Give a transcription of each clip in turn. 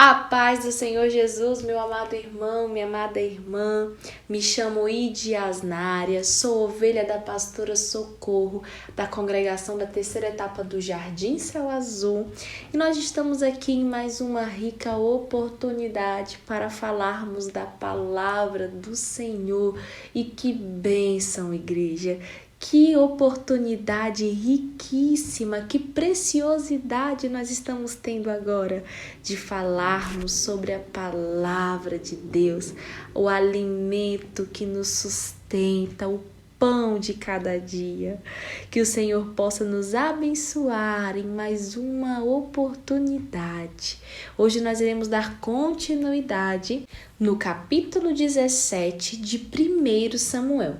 A paz do Senhor Jesus, meu amado irmão, minha amada irmã. Me chamo Idy Asnária, sou ovelha da pastora Socorro, da congregação da terceira etapa do Jardim Céu Azul. E nós estamos aqui em mais uma rica oportunidade para falarmos da palavra do Senhor. E que bênção, igreja! Que oportunidade riquíssima, que preciosidade nós estamos tendo agora de falarmos sobre a palavra de Deus, o alimento que nos sustenta, o pão de cada dia. Que o Senhor possa nos abençoar em mais uma oportunidade. Hoje nós iremos dar continuidade no capítulo 17 de 1 Samuel.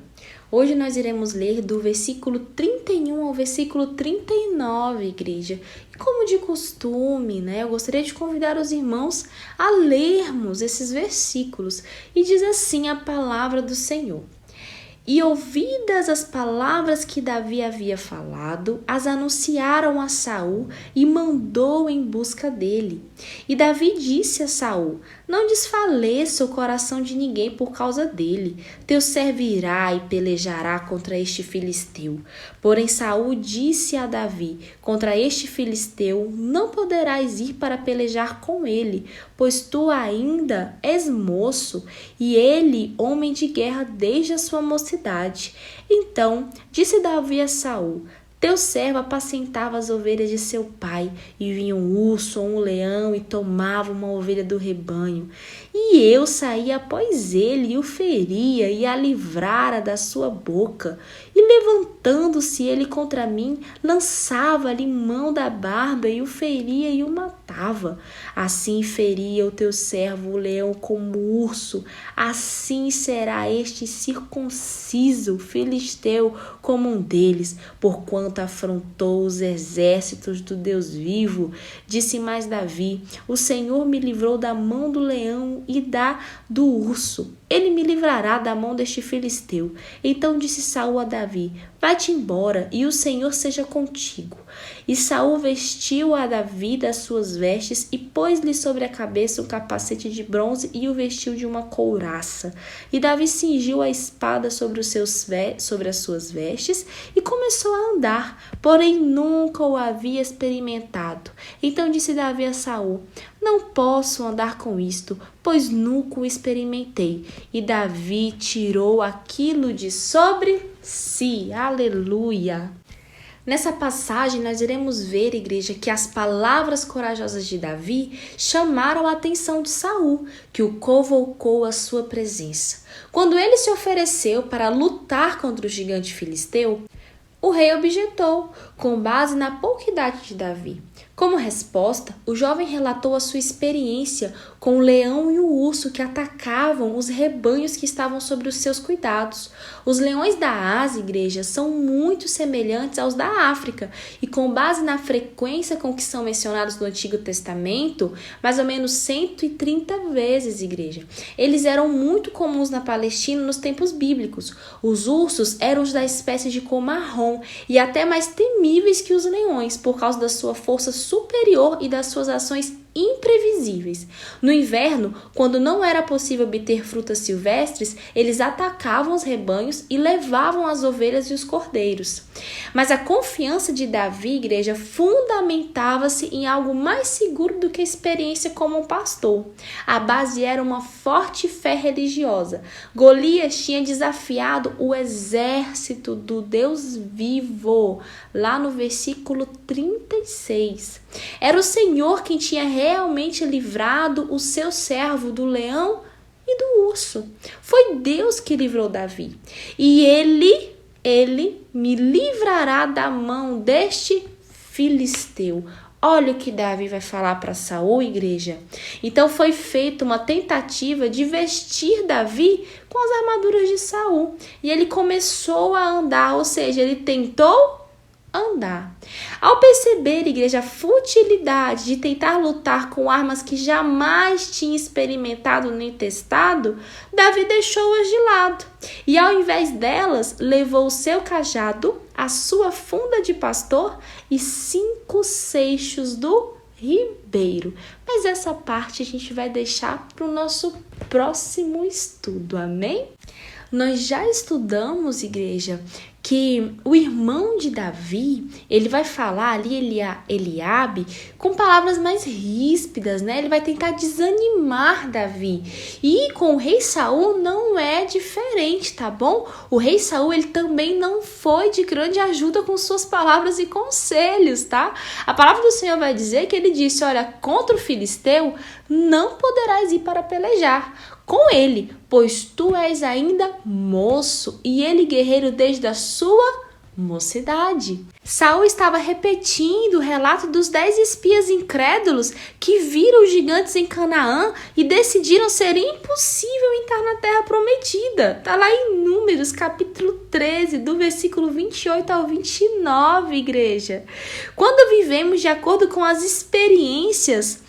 Hoje nós iremos ler do versículo 31 ao versículo 39, igreja. E como de costume, eu gostaria de convidar os irmãos a lermos esses versículos. E diz assim a palavra do Senhor. E ouvidas as palavras que Davi havia falado, as anunciaram a Saul e mandou em busca dele. E Davi disse a Saul: não desfaleça o coração de ninguém por causa dele. Teu servo irá e pelejará contra este filisteu. Porém Saul disse a Davi: contra este filisteu não poderás ir para pelejar com ele, pois tu ainda és moço, e ele homem de guerra desde a sua mocidade. Então disse Davi a Saul: teu servo apacentava as ovelhas de seu pai, e vinha um urso ou um leão e tomava uma ovelha do rebanho. E eu saía após ele e o feria e a livrara da sua boca. E levantando-se ele contra mim, lançava-lhe mão da barba e o feria e o matava. Assim feria o teu servo o leão como o urso, assim será este circunciso filisteu como um deles, porquanto afrontou os exércitos do Deus vivo. Disse mais Davi: o Senhor me livrou da mão do leão e do urso. Ele me livrará da mão deste filisteu. Então disse Saul a Davi: vai-te embora, e o Senhor seja contigo. E Saul vestiu a Davi das suas vestes e pôs-lhe sobre a cabeça um capacete de bronze e o vestiu de uma couraça. E Davi cingiu a espada sobre as suas vestes e começou a andar, porém nunca o havia experimentado. Então disse Davi a Saul: não posso andar com isto, pois nunca o experimentei. E Davi tirou aquilo de sobre si. Aleluia! Nessa passagem nós iremos ver, igreja, que as palavras corajosas de Davi chamaram a atenção de Saul, que o convocou à sua presença. Quando ele se ofereceu para lutar contra o gigante filisteu, o rei objetou, com base na pouca idade de Davi. Como resposta, o jovem relatou a sua experiência com o leão e o urso que atacavam os rebanhos que estavam sob os seus cuidados. Os leões da Ásia, igreja, são muito semelhantes aos da África e, com base na frequência com que são mencionados no Antigo Testamento, mais ou menos 130 vezes, igreja. Eles eram muito comuns na Palestina nos tempos bíblicos. Os ursos eram os da espécie de cor marrom e até mais temíveis que os leões por causa da sua força superior e das suas ações imprevisíveis. No inverno, quando não era possível obter frutas silvestres, eles atacavam os rebanhos e levavam as ovelhas e os cordeiros. Mas a confiança de Davi, igreja, fundamentava-se em algo mais seguro do que a experiência como um pastor. A base era uma forte fé religiosa. Golias tinha desafiado o exército do Deus vivo, lá no versículo 36. Era o Senhor quem tinha realmente livrado o seu servo do leão e do urso. Foi Deus que livrou Davi. E ele me livrará da mão deste filisteu. Olha o que Davi vai falar para Saul, igreja. Então foi feita uma tentativa de vestir Davi com as armaduras de Saul. E ele começou a andar, ou seja, ele tentou andar. Ao perceber, igreja, a futilidade de tentar lutar com armas que jamais tinha experimentado nem testado, Davi deixou-as de lado e, ao invés delas, levou o seu cajado, a sua funda de pastor e 5 seixos do Ribeiro. Mas essa parte a gente vai deixar para o nosso próximo estudo, amém? Nós já estudamos, igreja, que o irmão de Davi, ele vai falar ali, Eliabe, com palavras mais ríspidas, né? Ele vai tentar desanimar Davi. E com o rei Saul não é diferente, tá bom? O rei Saul, ele também não foi de grande ajuda com suas palavras e conselhos, tá? A palavra do Senhor vai dizer que ele disse, olha, contra o filisteu não poderás ir para pelejar com ele, pois tu és ainda moço e ele guerreiro desde a sua mocidade. Saul estava repetindo o relato dos 10 espias incrédulos que viram os gigantes em Canaã e decidiram ser impossível entrar na terra prometida. Está lá em Números, capítulo 13, do versículo 28 ao 29, igreja. Quando vivemos de acordo com as experiências,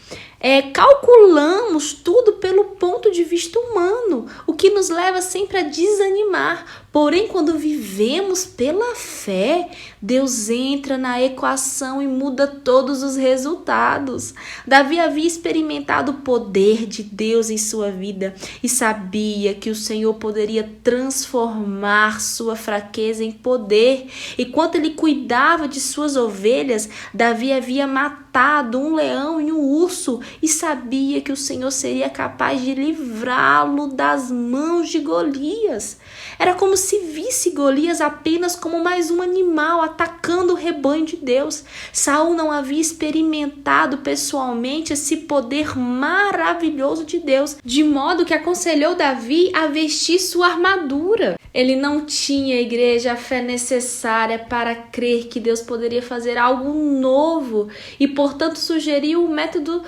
calculamos tudo pelo ponto de vista humano, o que nos leva sempre a desanimar. Porém, quando vivemos pela fé, Deus entra na equação e muda todos os resultados. Davi havia experimentado o poder de Deus em sua vida e sabia que o Senhor poderia transformar sua fraqueza em poder. Enquanto ele cuidava de suas ovelhas, Davi havia matado um leão e um urso e sabia que o Senhor seria capaz de livrá-lo das mãos de Golias. Era como se visse Golias apenas como mais um animal atacando o rebanho de Deus. Saul não havia experimentado pessoalmente esse poder maravilhoso de Deus, de modo que aconselhou Davi a vestir sua armadura. Ele não tinha, igreja, a fé necessária para crer que Deus poderia fazer algo novo e, portanto, sugeriu o método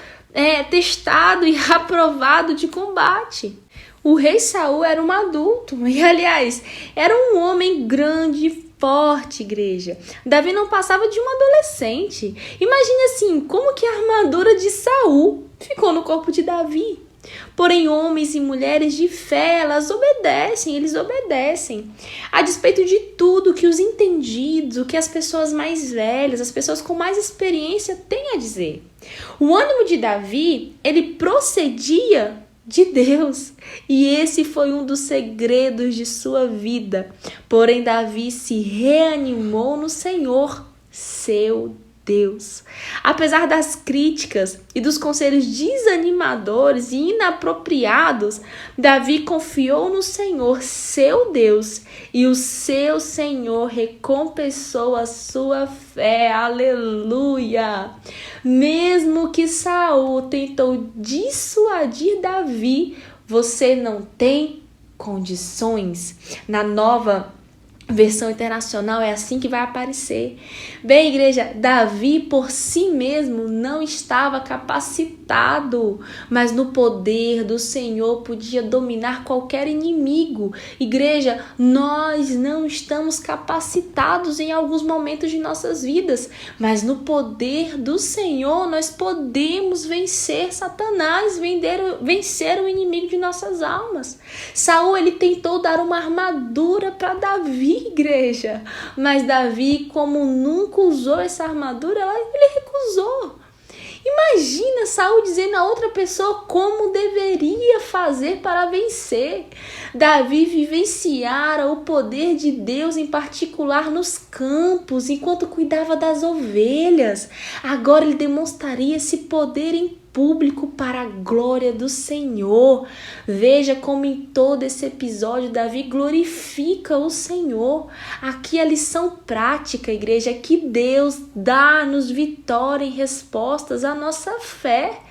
testado e aprovado de combate. O rei Saul era um adulto e, aliás, era um homem grande e forte, igreja. Davi não passava de um adolescente. Imagine assim, como que a armadura de Saul ficou no corpo de Davi. Porém, homens e mulheres de fé, eles obedecem. A despeito de tudo que os entendidos, o que as pessoas mais velhas, as pessoas com mais experiência têm a dizer. O ânimo de Davi, ele procedia de Deus, e esse foi um dos segredos de sua vida. Porém, Davi se reanimou no Senhor, seu Deus. Apesar das críticas e dos conselhos desanimadores e inapropriados, Davi confiou no Senhor, seu Deus, e o seu Senhor recompensou a sua fé. Aleluia! Mesmo que Saul tentou dissuadir Davi, você não tem condições. Na Nova Versão Internacional é assim que vai aparecer. Bem, igreja, Davi por si mesmo não estava capacitado, mas no poder do Senhor podia dominar qualquer inimigo. Igreja, nós não estamos capacitados em alguns momentos de nossas vidas, mas no poder do Senhor nós podemos vencer Satanás, vencer o inimigo de nossas almas. Saul, ele tentou dar uma armadura para Davi, igreja, mas Davi, como nunca usou essa armadura, ele recusou. Imagina Saul dizendo a outra pessoa como deveria fazer para vencer. Davi vivenciara o poder de Deus, em particular nos campos, enquanto cuidava das ovelhas. Agora ele demonstraria esse poder em público para a glória do Senhor. Veja como em todo esse episódio Davi glorifica o Senhor. Aqui a lição prática, igreja, é que Deus dá-nos vitória em respostas à nossa fé.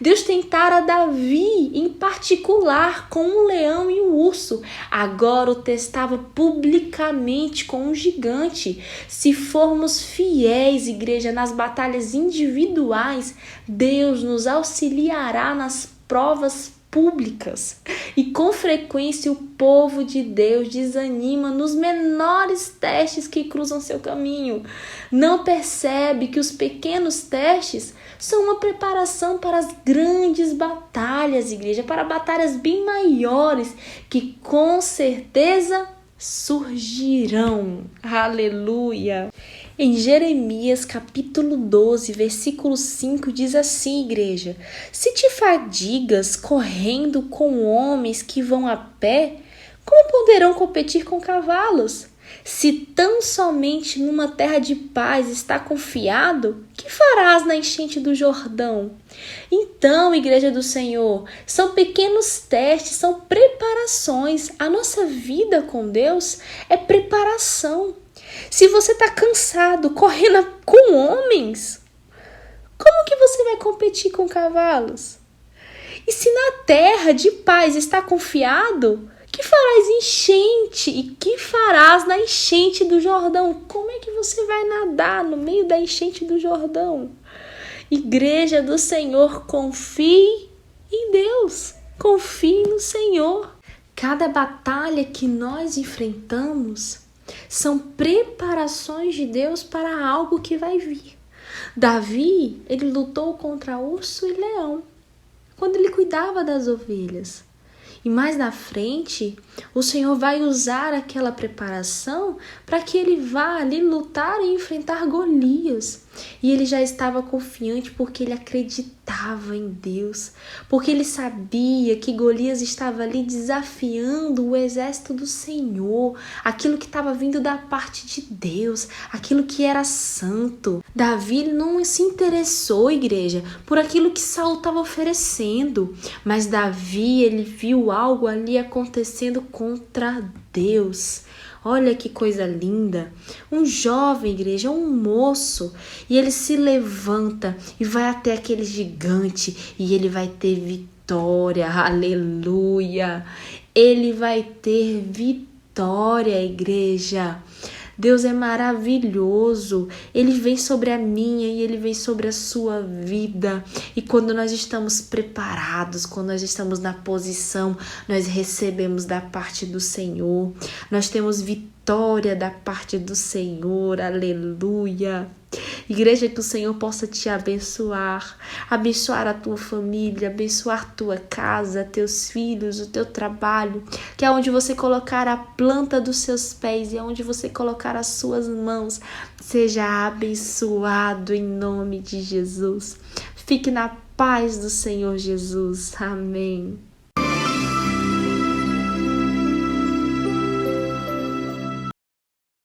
Deus tentara Davi, em particular, com um leão e um urso. Agora o testava publicamente com um gigante. Se formos fiéis, igreja, nas batalhas individuais, Deus nos auxiliará nas provas públicas. E com frequência o povo de Deus desanima nos menores testes que cruzam seu caminho. Não percebe que os pequenos testes são uma preparação para as grandes batalhas, igreja, para batalhas bem maiores que com certeza surgirão. Aleluia! Em Jeremias capítulo 12, versículo 5 diz assim, igreja: se te fadigas correndo com homens que vão a pé, como poderão competir com cavalos? Se tão somente numa terra de paz está confiado, que farás na enchente do Jordão? Então, igreja do Senhor, são pequenos testes, são preparações. A nossa vida com Deus é preparação. Se você está cansado correndo com homens, como que você vai competir com cavalos? E se na terra de paz está confiado, que farás enchente? E que farás na enchente do Jordão? Como é que você vai nadar no meio da enchente do Jordão? Igreja do Senhor, confie em Deus. Confie no Senhor. Cada batalha que nós enfrentamos são preparações de Deus para algo que vai vir. Davi, ele lutou contra urso e leão, quando ele cuidava das ovelhas. E mais na frente, o Senhor vai usar aquela preparação para que ele vá ali lutar e enfrentar Golias. E ele já estava confiante porque ele acreditava em Deus, porque ele sabia que Golias estava ali desafiando o exército do Senhor, aquilo que estava vindo da parte de Deus, aquilo que era santo. Davi não se interessou, igreja, por aquilo que Saul estava oferecendo, mas Davi, ele viu algo ali acontecendo contra Deus. Olha que coisa linda, um jovem, igreja, um moço, e ele se levanta e vai até aquele gigante e ele vai ter vitória, aleluia, ele vai ter vitória, igreja. Deus é maravilhoso, Ele vem sobre a minha e Ele vem sobre a sua vida. E quando nós estamos preparados, quando nós estamos na posição, nós recebemos da parte do Senhor. Nós temos vitória da parte do Senhor, aleluia. Igreja, que o Senhor possa te abençoar, abençoar a tua família, abençoar a tua casa, teus filhos, o teu trabalho, que é onde você colocar a planta dos seus pés e é onde você colocar as suas mãos, seja abençoado em nome de Jesus. Fique na paz do Senhor Jesus. Amém.